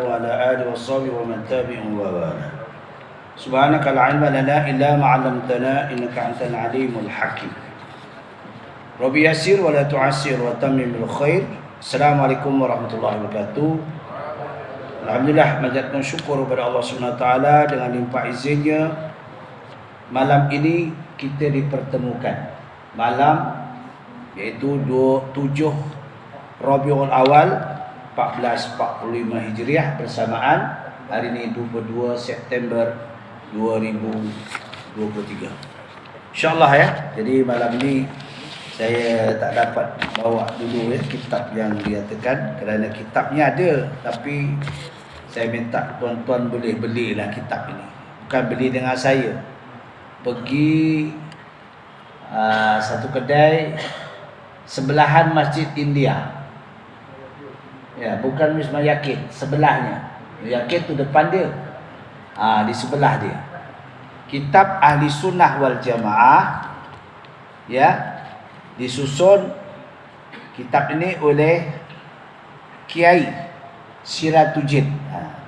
وعلى آله وصحبه ومن تبعهم ووالاه. سبحانك لا علم لنا إلا ما علمتنا إنك أنت العليم الحكيم. ربي يسر ولا تعسر وتمم بالخير. Assalamualaikum warahmatullahi wabarakatuh. Alhamdulillah, manjat dan syukur kepada Allah SWT dengan limpah izinnya. Malam ini kita dipertemukan. Malam iaitu 7 Rabiul Awal 1445 Hijriah bersamaan hari ini 22 September 2023. InsyaAllah ya. Jadi malam ini saya tak dapat bawa dulu kitab yang dinyatakan kerana kitabnya ada, tapi saya minta tuan-tuan boleh belilah kitab ini. Bukan beli dengan saya. Pergi satu kedai sebelahan Masjid India. Ya, bukan Wisma Yakin, sebelahnya. Yakin tu depan dia. Di sebelah dia. Kitab Ahli Sunnah wal Jamaah, ya, disusun kitab ini oleh Kiai Sirajuddin.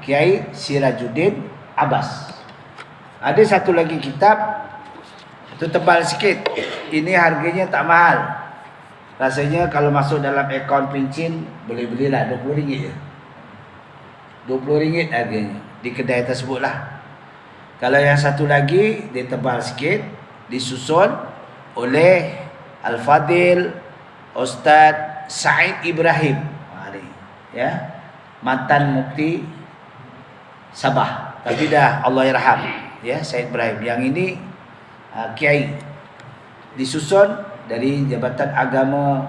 Kiai Sirajuddin Abbas. Ada satu lagi kitab, itu tebal sikit. Ini harganya tak mahal. Rasanya kalau masuk dalam akaun Pincin boleh belilah RM20 je. RM20 harganya di kedai tersebut lah. Kalau yang satu lagi dia tebal sikit, disusun oleh Al-Fadil Ustaz Said Ibrahim, ya, mantan mufti Sabah, tapi dah Allah yarham, ya, Said Ibrahim. Yang ini kiai, disusun dari Jabatan Agama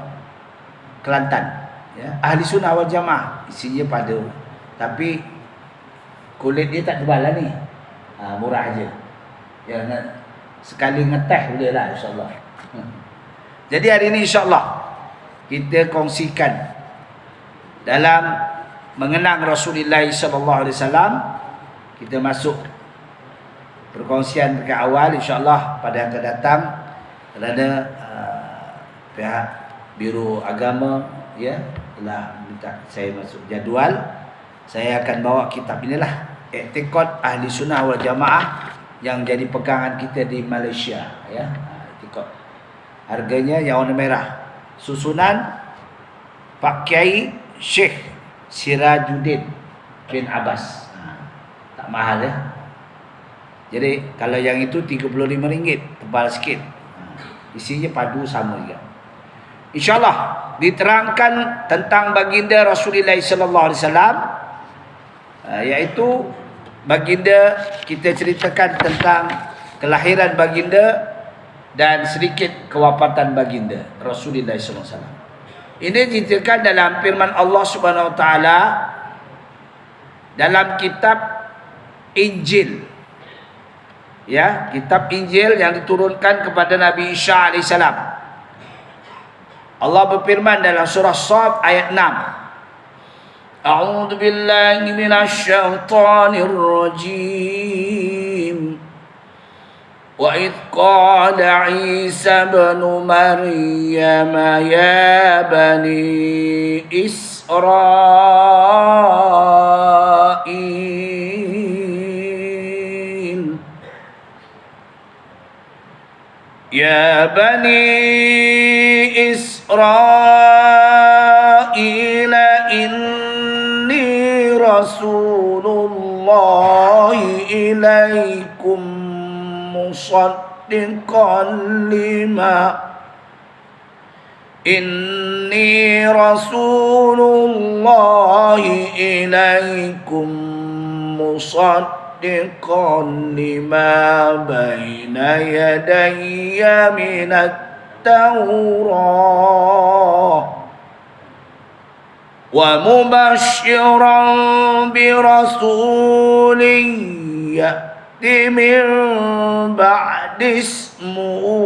Kelantan, ya. Ahli Sunnah wal Jamaah, isinya pada, tapi kulit dia tak tebal lah ni, murah aja. Ya, sekali ngeteh boleh lah, insyaAllah. Jadi hari ini insyaAllah kita kongsikan dalam mengenang Rasulullah SAW. Kita masuk perkongsian dekat awal, insyaAllah pada yang akan datang. Kerana pihak Biro Agama, ya, telah minta saya masuk jadual. Saya akan bawa kitab inilah, I'tiqad Ahli Sunnah wal Jamaah, yang jadi pegangan kita di Malaysia, ya. I'tiqad. Harganya yang warna merah. Susunan Pak Kiai Syekh Sirajuddin bin Abbas. Tak mahal ya. Jadi kalau yang itu RM35, tebal sikit. Isinya padu sama juga. InsyaAllah diterangkan tentang baginda Rasulullah SAW, iaitu baginda, kita ceritakan tentang kelahiran baginda dan sedikit kewafatan baginda Rasulullah SAW. Ini diceritakan dalam firman Allah Subhanahu Wa Taala dalam kitab Injil, ya, kitab Injil yang diturunkan kepada Nabi Isa AS. Allah berfirman dalam surah Shad ayat 6. A'udzu billahi minasy syaithanir rajim. Wa idh qala Isa ibn Maryam ya bani Israil, ya bani Israil inni rasulullahi ilaikum musaddiqan lima inni rasulullahi ilaikum musaddiqan lima baina yadayya minat Taurah wa mubasysyiran bi rasulin ya'ti min ba'di ismuhu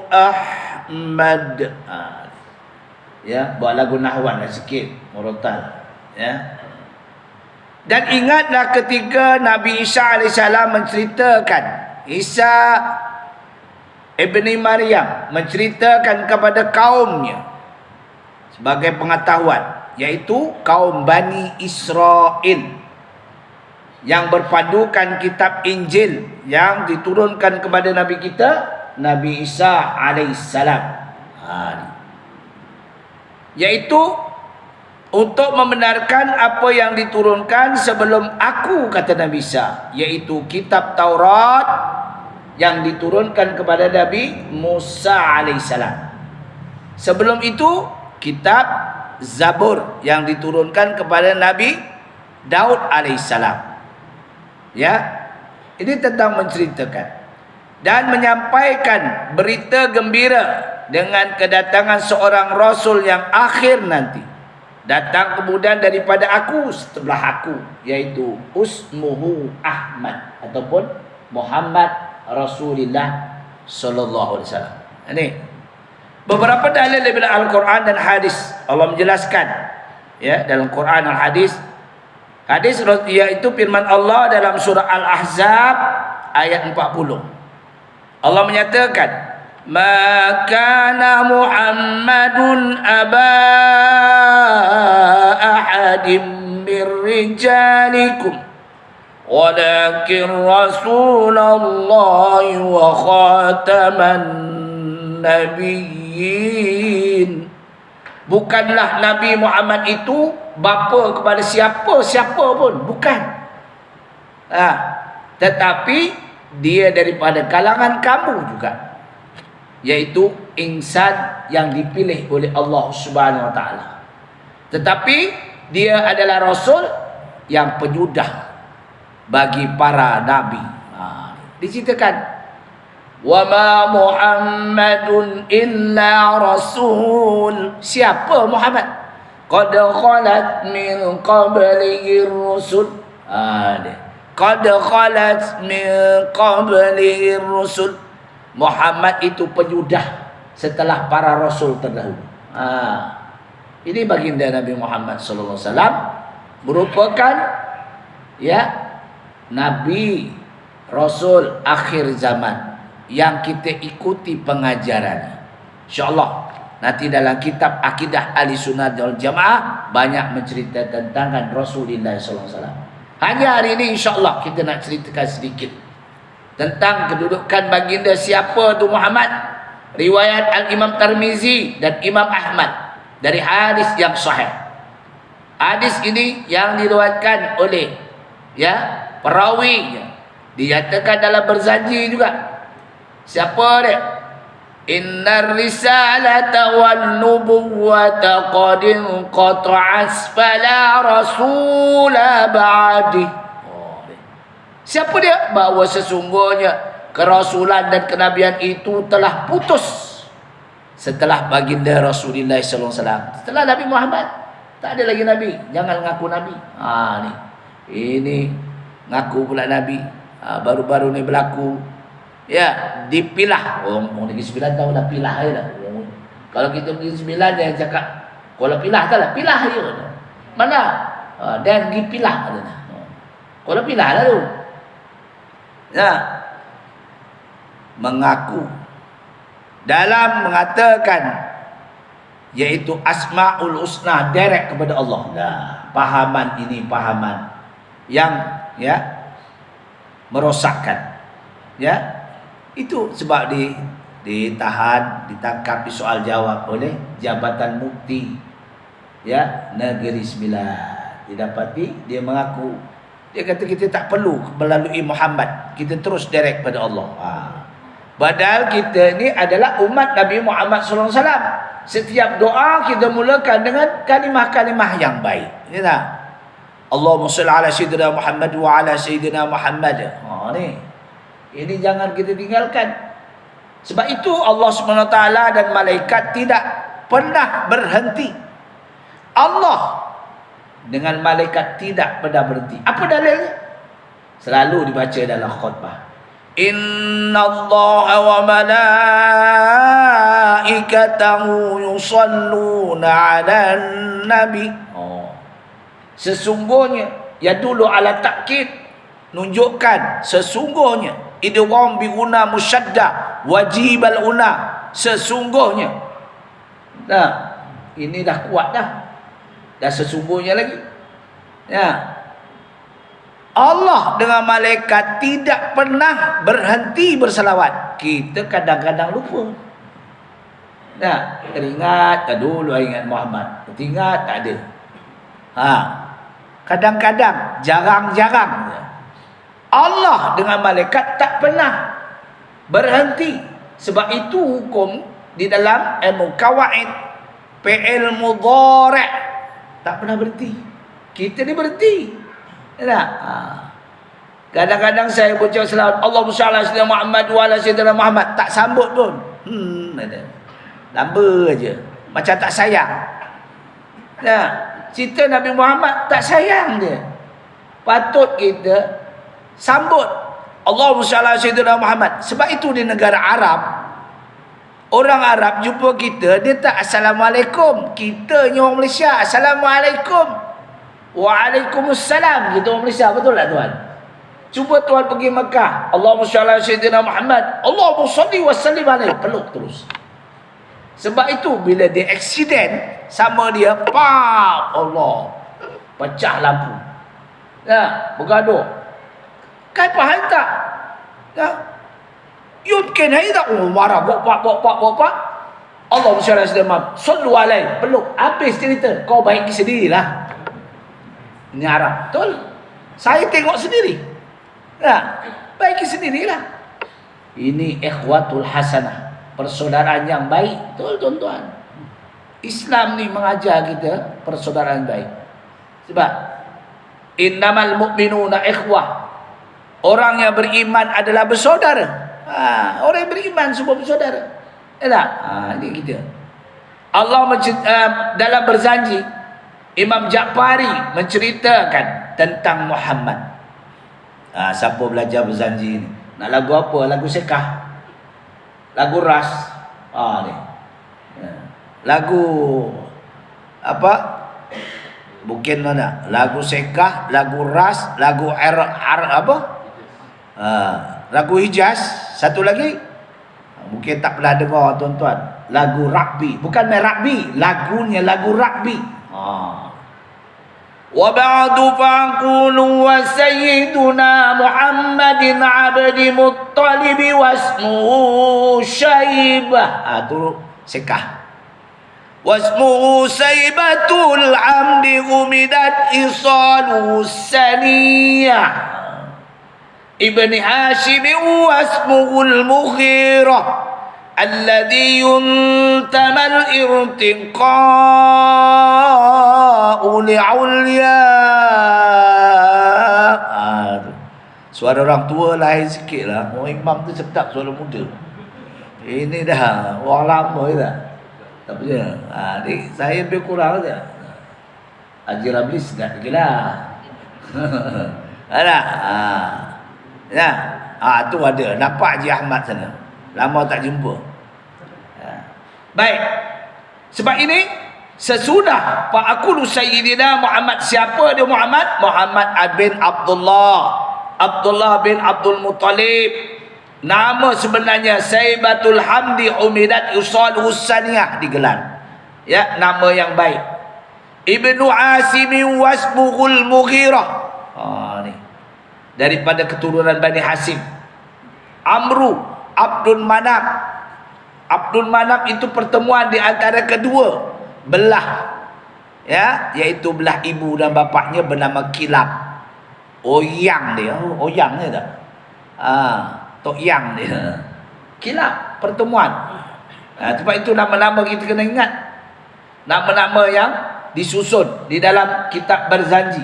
Ahmad. Ya, buat lagu nahwan lah sikit, murotal, ya. Dan ingatlah ketika Nabi Isa AS menceritakan, Isa Ibni Maryam menceritakan kepada kaumnya sebagai pengetahuan yaitu kaum Bani Israel yang berpadukan kitab Injil yang diturunkan kepada Nabi kita Nabi Isa alaihissalam. Yaitu untuk membenarkan apa yang diturunkan sebelum aku, kata Nabi Isa, yaitu kitab Taurat yang diturunkan kepada Nabi Musa alaihissalam. Sebelum itu kitab Zabur yang diturunkan kepada Nabi Daud alaihissalam. Ya, ini tentang menceritakan dan menyampaikan berita gembira dengan kedatangan seorang Rasul yang akhir nanti. Datang kemudian daripada aku setelah aku, yaitu Usmuhu Ahmad ataupun Muhammad Rasulullah sallallahu alaihi wasallam. Ini beberapa dalil daripada Al-Quran dan hadis. Allah menjelaskan ya dalam Quran dan hadis. Hadis yaitu firman Allah dalam surah Al-Ahzab ayat 40. Allah menyatakan, "Ma kana Muhammadun aba ahadin min rijalikum walakin Rasulullah wa khataman nabiyyin." Bukanlah Nabi Muhammad itu bapa kepada siapa pun, bukan. Tetapi dia daripada kalangan kamu juga, yaitu insan yang dipilih oleh Allah Subhanahu wa taala. Tetapi dia adalah rasul yang penyudah bagi para nabi. Diceritakan, "Wa ma Muhammadun illa rasul." Siapa Muhammad? Qad khalat min qablihi rusul. Qad khalat min qablihi rusul. Muhammad itu penyudah setelah para rasul terdahulu. Ini baginda Nabi Muhammad sallallahu alaihi wasallam merupakan ya nabi rasul akhir zaman yang kita ikuti pengajarannya. InsyaAllah nanti dalam kitab Akidah Ahli Sunnah wal Jamaah banyak menceritakan tentang Rasulullah SAW. Hanya hari ini insyaAllah kita nak ceritakan sedikit tentang kedudukan baginda siapa tu Muhammad. Riwayat Al-Imam Tirmizi dan Imam Ahmad dari hadis yang sahih. Hadis ini yang diriwayatkan oleh ya perawi, dinyatakan dalam berjanji juga. Siapa dia? Innar risalata wan nubuwwata qad inqata'at fala rasula ba'di. Siapa dia? Bahawa sesungguhnya kerasulan dan kenabian itu telah putus setelah baginda Rasulullah sallallahu alaihi wasallam. Setelah Nabi Muhammad tak ada lagi nabi. Jangan ngaku nabi. Ini ngaku pula nabi. Baru-baru ni berlaku ya dipilah. Orang Negeri Sembilan tahu dah pilah je dah. Kalau kita pergi Sembilan dia cakap kalau pilah tak lah, pilah je. Mana? Dan dipilah katanya. Kalau pilah lah tu. Ya. Mengaku dalam mengatakan yaitu Asmaul Husna direct kepada Allah. Pahaman ini pahaman yang ya merosakkan. Ya. Itu sebab ditahan, ditangkap, disoal jawab oleh Jabatan Mufti ya Negeri Sembilan. Didapati dia mengaku, dia kata kita tak perlu melalui Muhammad, kita terus direct pada Allah. Padahal kita ni adalah umat Nabi Muhammad sallallahu alaihi wasallam. Setiap doa kita mulakan dengan kalimah-kalimah yang baik. Ya tak? Allahumma shalli ala sayyidina Muhammad wa ala sayyidina Muhammad. Ni. Ini jangan kita tinggalkan. Sebab itu Allah Subhanahu wa taala dan malaikat tidak pernah berhenti. Allah dengan malaikat tidak pernah berhenti. Apa dalilnya? Selalu dibaca dalam khutbah. Innallaha wa malaikatahu yusalluna 'alan nabi. Sesungguhnya ya dulu ala takkid, nunjukkan sesungguhnya idgham bi guna musyaddah wajib al una, sesungguhnya. Nah, ini dah kuat dah. Dan sesungguhnya lagi, ya, Allah dengan malaikat tidak pernah berhenti bersalawat. Kita kadang-kadang lupa. Nah, teringat, dulu ingat Muhammad. Teringat, tak ada. Kadang-kadang, jarang-jarang. Allah dengan malaikat tak pernah berhenti. Sebab itu hukum di dalam ilmu kawaid fi'il mudhari' tak pernah berhenti. Kita ni berhenti. Tak? Kadang-kadang saya baca selawat Allahumma shalli ala sayyidina Muhammad wa ala sayyidina Muhammad, tak sambut pun. Lamba aja. Macam tak sayang. Nah, cerita Nabi Muhammad tak sayang dia. Patut kita sambut Allahumma shalli ala sayyidina Muhammad. Sebab itu di negara Arab, orang Arab jumpa kita, dia tak assalamualaikum. Kita ni orang Malaysia, assalamualaikum. Waalaikumsalam. Kita orang Malaysia, betul tak tuan? Cuba tuan pergi Mekah, Allahumma shalli ala sayyidina Muhammad, Allahumma salli wa sallim alaihi, peluk terus. Sebab itu bila dia accident sama dia, pam, Allah, pecah lampu. Ya, bergaduh. Kan faham tak? Ya. Yumkin hai tak? Oh, marah, bok-pak. Allahumma shalli ala sayyidina Muhammad, sallu alaihi, peluk. Habis cerita. Kau baik sendirilah. Ini Arab. Betul? Saya tengok sendiri. Nah, baiki sendirilah. Ini ikhwatul hasanah, persaudaraan yang baik. Betul tuan-tuan? Islam ni mengajar kita persaudaraan baik. Sebab innamal mu'minuna ikhwah. Orang yang beriman adalah bersaudara. Orang yang beriman semua bersaudara. Tak? Ini kita. Allah dalam berjanji, Imam Ja'fari menceritakan tentang Muhammad. Siapa belajar berjanji ni? Nak lagu apa? Lagu sekah, lagu ras, ni. Lagu apa? Bukan mana? Lagu sekah, lagu ras, lagu apa? Lagu Hijaz. Satu lagi, mungkin tak pernah dengar tuan-tuan. Lagu rugby. Bukan main rugby, lagunya lagu rugby. وَبَعْدُ فَأَقُولُ وَسَيِّدُنَا مُحَمَّدٍ عَبْدِ مُطَّلِبِ وَاسْمُهُ شَيْبَةٌ. Itu sekah. وَاسْمُهُ سَيْبَةُ الْعَمْدِ غُمِدَتْ إِصَالُهُ السَّنِيَّةِ ابن هاشم واسمه المغيرة الذي ينتمى الارتقاء لعليا. Suara orang tua lain sikit lah. Orang imam tu sedap suara muda. Ini dah orang lama je tak? Tak punya. Saya lebih kurang je. Haji Ramli sedap lagi lah. Ada? Ya. Tu ada. Nampak Haji Ahmad sana. Lama tak jumpa. Baik. Sebab ini sesudah Fa'akulu Sayyidina Muhammad. Siapa dia Muhammad? Muhammad bin Abdullah. Abdullah bin Abdul Muttalib. Nama sebenarnya Saibatul Hamdi Umidat Usal Husaniyah digelar. Ya, nama yang baik. Ibnu Asim wasbuhul Mughirah. Ni. Daripada keturunan Bani Hasim. Amru Abdul Manaf. Abdul Manaf itu pertemuan di antara kedua belah, ya, iaitu belah ibu dan bapaknya bernama Kilab. Oyang dia, Oyang dia tak? Tok Yang dia. Kilab, pertemuan. Sebab itu nama-nama kita kena ingat. Nama-nama yang disusun di dalam kitab berjanji.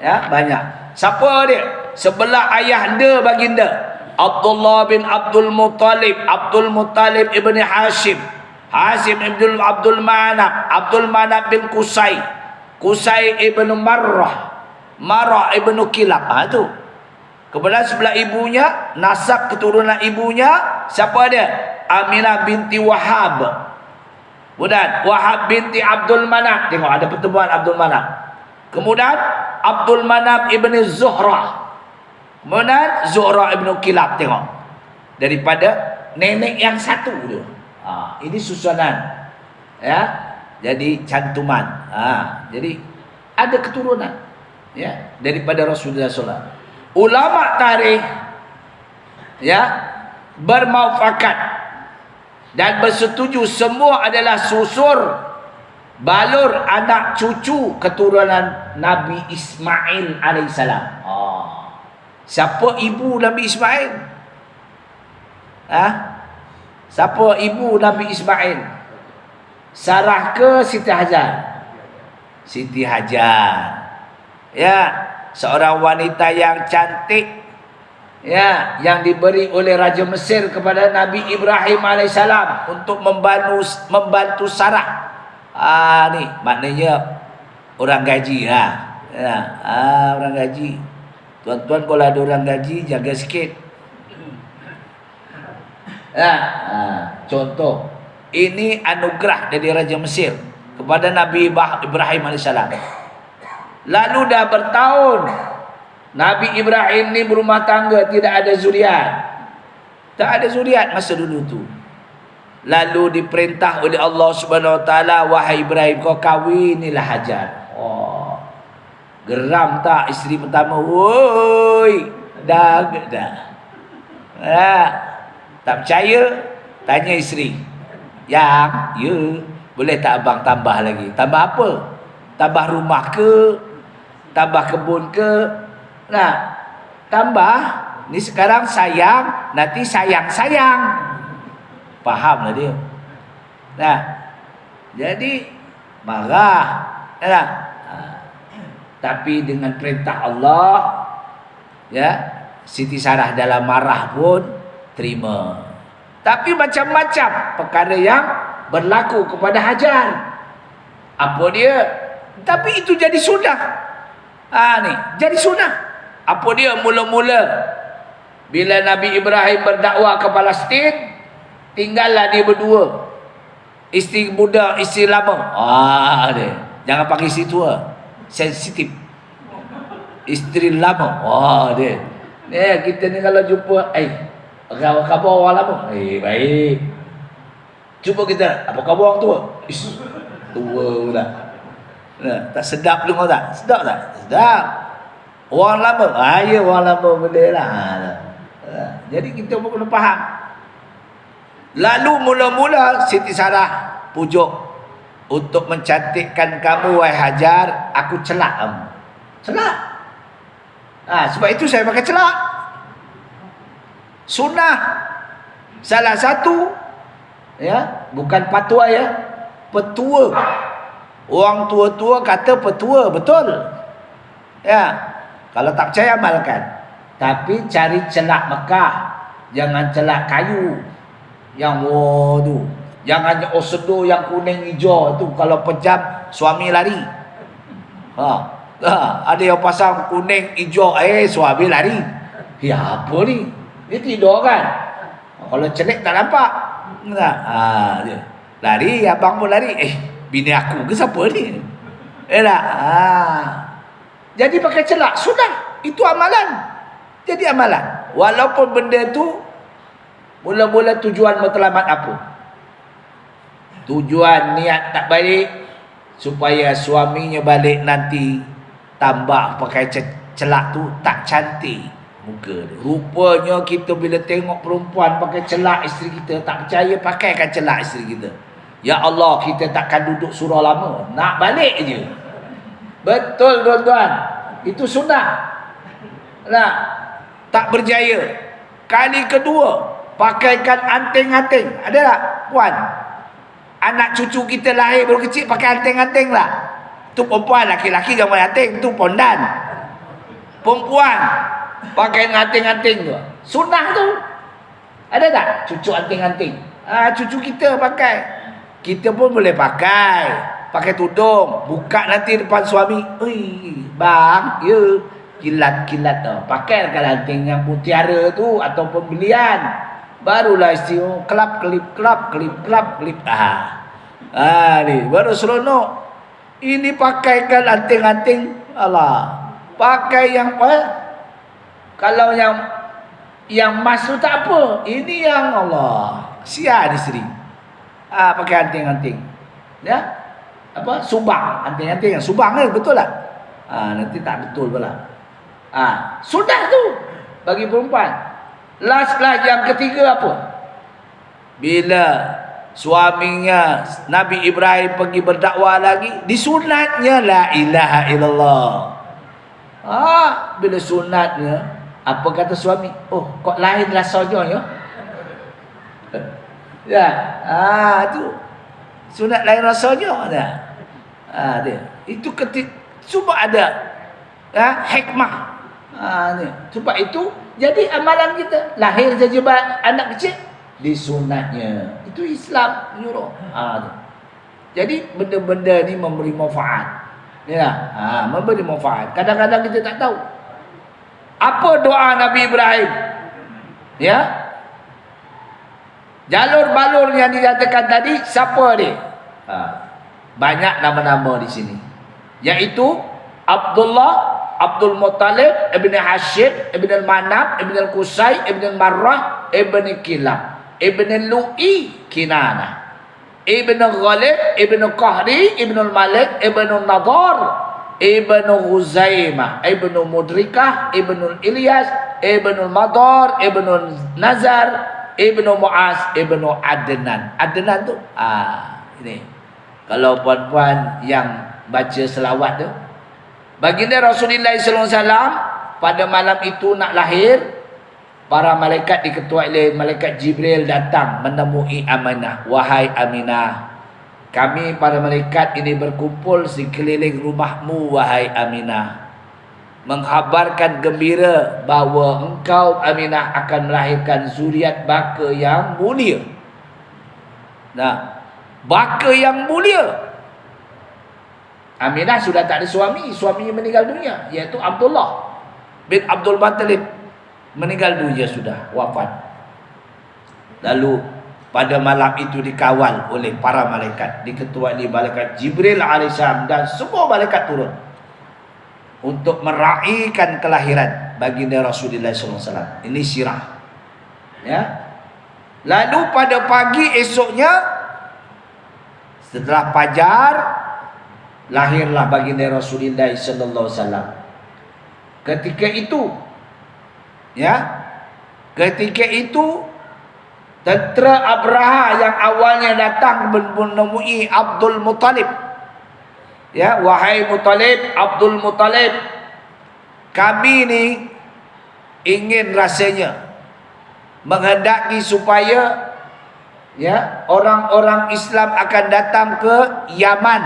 Ya, banyak. Siapa dia? Sebelah ayahanda baginda. Abdullah bin Abdul Muttalib. Abdul Muttalib ibni Hashim. Hashim ibn Abdul Manaf. Abdul Manaf bin Qusay. Qusay ibn Marrah. Marrah ibn Kilab. Itu. Kemudian sebelah ibunya, nasab keturunan ibunya, siapa dia? Aminah binti Wahab. Kemudian Wahab binti Abdul Manaf. Tengok ada pertemuan Abdul Manaf. Kemudian Abdul Manaf ibn Zuhrah. Kemudian Zuhrah ibn Kilab. Tengok. Daripada nenek yang satu tu. Ini susunan. Ya. jadi cantuman. Jadi ada keturunan ya daripada Rasulullah SAW. Ulama tarikh ya bermuafakat dan bersetuju semua adalah susur balur anak cucu keturunan Nabi Ismail alaihissalam. Siapa ibu Nabi Ismail? Siapa ibu Nabi Ismail? Sarah ke Siti Hajar? Siti Hajar. Ya, seorang wanita yang cantik ya, yang diberi oleh Raja Mesir kepada Nabi Ibrahim alaihissalam untuk membantu Sarah. Ni maknanya orang gaji lah. Ya, orang gaji. Tuan-tuan kalau ada orang gaji jaga sikit. Contoh, ini anugerah dari Raja Mesir kepada Nabi Ibrahim alaihissalam. Lalu dah bertahun Nabi Ibrahim ni berumah tangga, tidak ada zuriat. Tak ada zuriat masa dulu tu. Lalu diperintah oleh Allah Subhanahu Wa Taala, wahai Ibrahim, kau kawinilah Hajar. Geram tak isteri pertama? Woi, dah. Tak percaya? Tanya isteri. Yang, ya, boleh tak abang tambah lagi? Tambah apa? Tambah rumah ke? Tambah kebun ke? Tambah. Ni sekarang sayang, nanti sayang. Fahamlah dia. Jadi marah. Tapi dengan perintah Allah, ya, Siti Sarah dalam marah pun terima. Tapi macam-macam perkara yang berlaku kepada Hajar. Apa dia? Tapi itu jadi sunnah. Ni jadi sunnah. Apa dia? Mula-mula bila Nabi Ibrahim berdakwah ke Palestin, tinggallah dia berdua. Isteri muda, isteri lama. Dia. Jangan pakai isteri tua. Sensitif. Isteri lama. Dia. Kita ni kalau jumpa, khabar orang lama. Baik. Cuba kita, apa khabar orang tua? Tua pula. Tak sedap dengar tak? Sedap tak? Sedap. Orang lama. Ya, orang lama boleh lah. Jadi kita pun kena faham. Lalu mula-mula Siti Sarah pujuk, untuk mencantikkan kamu wahai Hajar, aku celak kamu. Celak. Sebab itu saya pakai celak. Sunnah. Salah satu, ya, bukan patwa ya, petua. Orang tua-tua kata petua, betul. Ya. Kalau tak percaya amalkan. Tapi cari celak Mekah, jangan celak kayu. Yang tu. Jangan sedo yang kuning hijau tu, kalau pejam suami lari. Ada yang pasang kuning hijau, suami lari. Ya apa ni? Dia tidur kan? Kalau celik tak nampak. Dia lari, abang pun lari. Bini aku ke siapa ni? Jadi pakai celak, sudah. Itu amalan. Jadi amalan. Walaupun benda tu mula-mula tujuan matlamat apa? Tujuan niat tak baik, supaya suaminya balik nanti tambah pakai celak tu tak cantik muka dia. Rupanya kita bila tengok perempuan pakai celak isteri kita, tak percaya pakaikan celak isteri kita. Ya Allah, kita takkan duduk surau lama, nak balik je. Betul tuan-tuan, itu sunnah. Tak berjaya, kali kedua pakaikan anting-anting. Ada tak puan? Anak cucu kita lahir baru kecil pakai anting-anting lah. Tu perempuan, laki-laki jangan pakai anting, tu pondan. Perempuan pakai anting-anting tu. Sunnah tu. Ada tak cucu anting-anting? Cucu kita pakai. Kita pun boleh pakai. Pakai tudung, buka nanti depan suami. Bang, ya, kilat-kilat tu. Pakai kalau anting yang mutiara tu ataupun belian. Barulah istimewa, kelap kelip. Ni baru seronok. Ini pakaikan anting-anting. Allah, pakai yang kalau yang emas tu tak apa. Ini yang Allah siar isteri. Pakai anting-anting. Ya. apa subang, anting-anting yang subang kan, betul tak? Nanti tak betul pula. Sudah tu bagi perempuan. Last yang ketiga apa? Bila suaminya Nabi Ibrahim pergi berdakwah lagi, disunatnya la ilaha illallah. Bila sunatnya, apa kata suami? Oh, kok lain rasanya ya? Ya, tu sunat lain rasanya dah. Dia. Itu cuba ada hikmah. Ni. Sebab itu jadi amalan kita lahir saja anak kecil disunatnya. Itu Islam menyuruh. Jadi benda-benda ni memberi manfaat. Ya, memberi manfaat. Kadang-kadang kita tak tahu. Apa doa Nabi Ibrahim? Ya. Jalur balur yang dikatakan tadi, siapa dia? Banyak nama-nama di sini. Yaitu Abdullah, Abdul Muttalib, Ibn Hashim, Ibn al-Manab, Ibn al-Qusay, Ibn al-Marrah, Ibn Kilab, Ibn al-Lu'i, Kinana, Ibn al-Ghalib, Ibn al-Qahri, Ibn al-Malik, Ibn al-Nadar, Ibn Huzaimah, Ibn Mudrikah, Ibn al-Ilyas, Ibn al-Madar, Ibn al-Nazar, Ibn Mu'az, Ibn Adnan. Adnan tu ini. Kalau puan-puan yang baca selawat tu, baginda Rasulullah SAW pada malam itu nak lahir, para malaikat diketuai oleh malaikat Jibril datang menemui Aminah. Wahai Aminah, kami para malaikat ini berkumpul sekeliling rumahmu wahai Aminah, menghabarkan gembira bahawa engkau Aminah akan melahirkan zuriat baka yang mulia. Baka yang mulia. Aminah sudah tak ada suami, suaminya meninggal dunia, iaitu Abdullah bin Abdul Muttalib meninggal dunia sudah, wafat. Lalu pada malam itu dikawal oleh para malaikat, diketuai oleh malaikat Jibril alaihissalam dan semua malaikat turun untuk meraihkan kelahiran baginda Rasulullah SAW. Ini sirah. Ya. Lalu pada pagi esoknya, setelah fajar, lahirlah baginda Rasulullah SAW. Ketika itu, tentera Abraha yang awalnya datang menemui Abdul Muttalib. Ya, wahai Muttalib, Abdul Muttalib, kami ni ingin rasanya menghendaki supaya orang-orang Islam akan datang ke Yaman.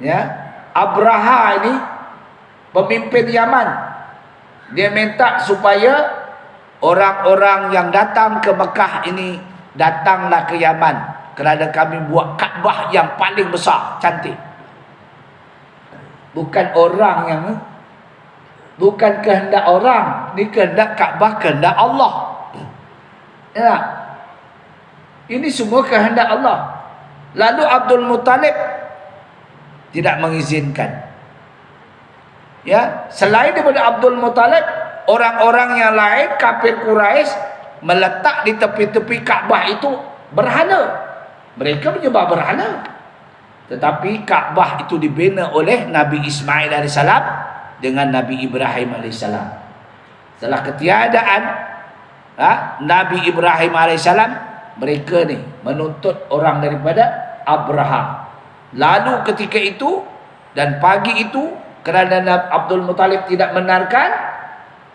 Ya, Abraha ini pemimpin Yaman. Dia minta supaya orang-orang yang datang ke Mekah ini datanglah ke Yaman, kerana kami buat Kaabah yang paling besar, cantik. Bukan kehendak orang, ni kehendak Kaabah, kehendak Allah. Ya. Ini semua kehendak Allah. Lalu Abdul Muttalib tidak mengizinkan. Ya, selain daripada Abdul Muttalib, orang-orang yang lain kafir Quraisy meletak di tepi-tepi Kaabah itu berhala. Mereka menyembah berhala. Tetapi Kaabah itu dibina oleh Nabi Ismail AS dengan Nabi Ibrahim AS. Setelah ketiadaan Nabi Ibrahim AS, mereka ni menuntut orang daripada Abraha. Lalu ketika itu dan pagi itu, kerana Abdul Muttalib tidak benarkan,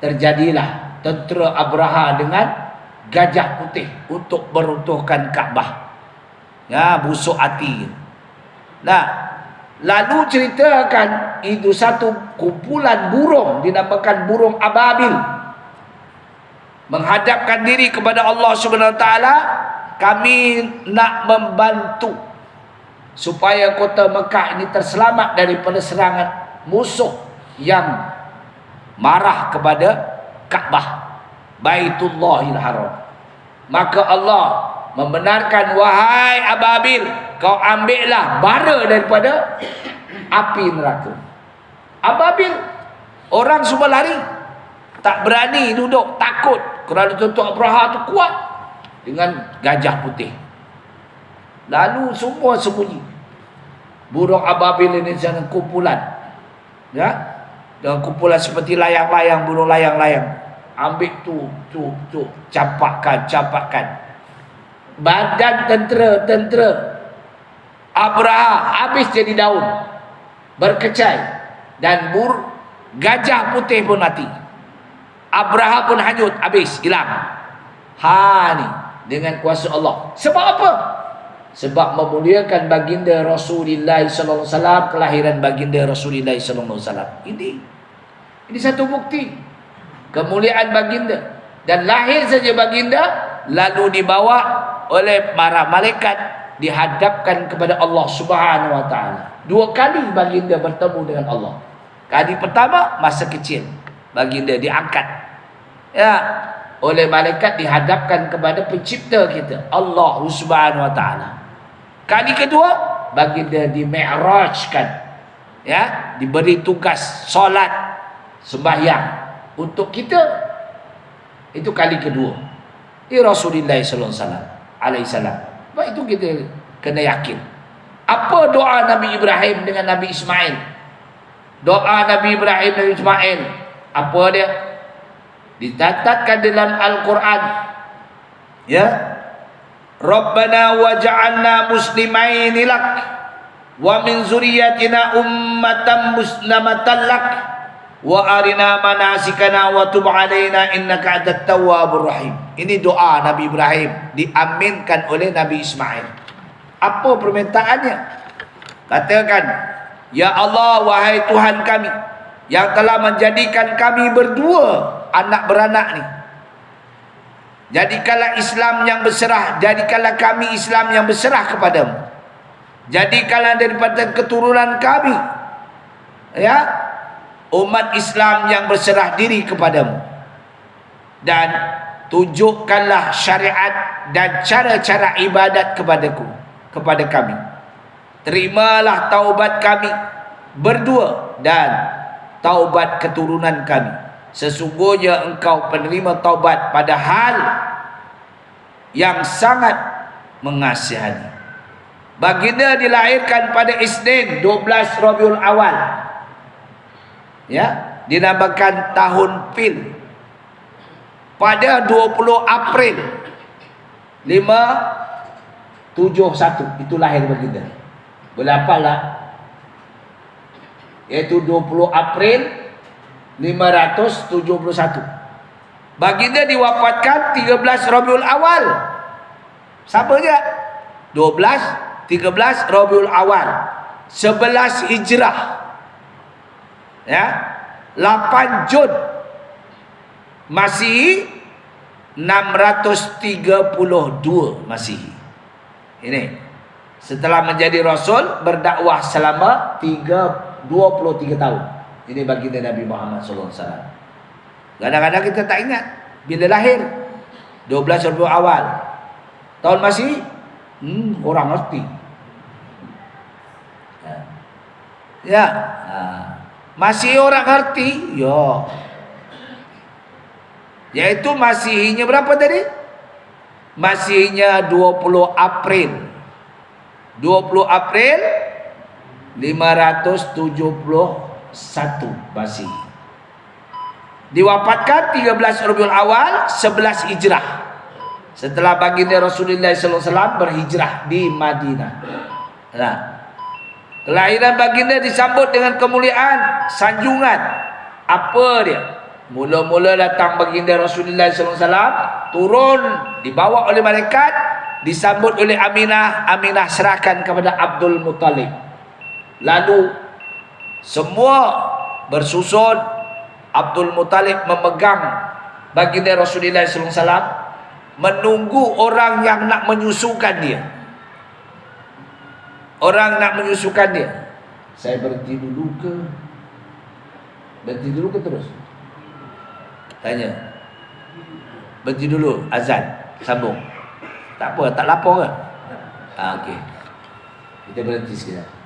terjadilah tentera Abraha dengan gajah putih untuk meruntuhkan Kaabah. Ya, busuk hati. Lalu ceritakan itu satu kumpulan burung dinamakan burung ababil menghadapkan diri kepada Allah Subhanahu Wa Taala, kami nak membantu supaya kota Mekah ini terselamat daripada serangan musuh yang marah kepada Kaabah, Baitullahil Haram. Maka Allah membenarkan, wahai ababil, kau ambillah bara daripada api neraka. Ababil, orang semua lari, tak berani duduk, takut kerana tutup Abraha tu kuat dengan gajah putih. Lalu semua sembunyi. Burung ababil ini jangan kumpulan. Ya. Dengan kumpulan seperti layang-layang, burung layang-layang. Ambil tu, campakkan. Badan tentera Abraha habis jadi daun, berkecai, dan gajah putih pun mati. Abraha pun hanyut, habis, hilang. Ni dengan kuasa Allah. Sebab apa? Sebab memuliakan baginda Rasulullah sallallahu alaihi wasallam, kelahiran baginda Rasulullah sallallahu alaihi wasallam. Ini satu bukti kemuliaan baginda. Dan lahir saja baginda, lalu dibawa oleh para malaikat, dihadapkan kepada Allah Subhanahu wa taala. 2 kali baginda bertemu dengan Allah. Kali pertama masa kecil, baginda diangkat, ya, oleh malaikat, dihadapkan kepada pencipta kita, Allah Subhanahu wa taala. Kali kedua, baginda di-mi'rajkan, ya, diberi tugas solat, sembahyang untuk kita. Itu kali kedua. Rasulullah sallallahu alaihi wasallam. Sebab itu kita kena yakin. Apa doa Nabi Ibrahim dengan Nabi Ismail? Doa Nabi Ibrahim dan Ismail, apa dia? Dicatatkan dalam Al-Quran. Ya. Rabbana waj'alna muslimaini lak wa min zurriyyatina ummatan muslimatan lak wa arina manasikana wa tub alaina innaka antat tawwabur rahim. Ini doa Nabi Ibrahim diaminkan oleh Nabi Ismail. Apa permintaannya? Katakan, ya Allah, wahai Tuhan kami yang telah menjadikan kami berdua anak beranak ni, jadikanlah Islam yang berserah, jadikanlah kami Islam yang berserah kepadamu, jadikanlah daripada keturunan kami, ya, umat Islam yang berserah diri kepadamu, dan tunjukkanlah syariat dan cara-cara ibadat kepada kami. Terimalah taubat kami berdua dan taubat keturunan kami. Sesungguhnya engkau penerima taubat padahal yang sangat mengasihani. Baginda dilahirkan pada Isnin 12 Rabiul Awal, ya, dinamakan tahun Fil. Pada 20 April 571 itu lahir baginda. Boleh hafal lah. Iaitu 20 April 571. Baginda diwafatkan 13 Rabiul Awal. Sama je. 12, 13 Rabiul Awal. 11 Hijrah. Ya. 8 Jun Masihi, 632 Masihi. Ini setelah menjadi Rasul, berdakwah selama 23 tahun. Ini baginda Nabi Muhammad SAW. Kadang-kadang kita tak ingat bila lahir 12 Rabiul Awal. Tahun Masihi, orang ngerti. Ya, masih orang ngerti, ya. Yaitu Masihinya berapa tadi? Masihinya 20 April 571 Masihi. Diwafatkan 13 Rabiul Awal 11 Hijrah. Setelah baginda Rasulullah SAW berhijrah di Madinah. Nah, kelahiran baginda disambut dengan kemuliaan, sanjungan. Apa dia? Mula-mula datang baginda Rasulullah SAW, turun, dibawa oleh malaikat, disambut oleh Aminah. Aminah serahkan kepada Abdul Muttalib. Lalu semua bersusun. Abdul Muttalib memegang baginda Rasulullah SAW, menunggu orang yang nak menyusukan dia. Orang nak menyusukan dia. Saya berhenti dulu ke? Berhenti dulu ke terus? Tanya. Berhenti dulu, azan, sambung. Tak apa, tak lapor ke? Okey. Kita berhenti sekejap.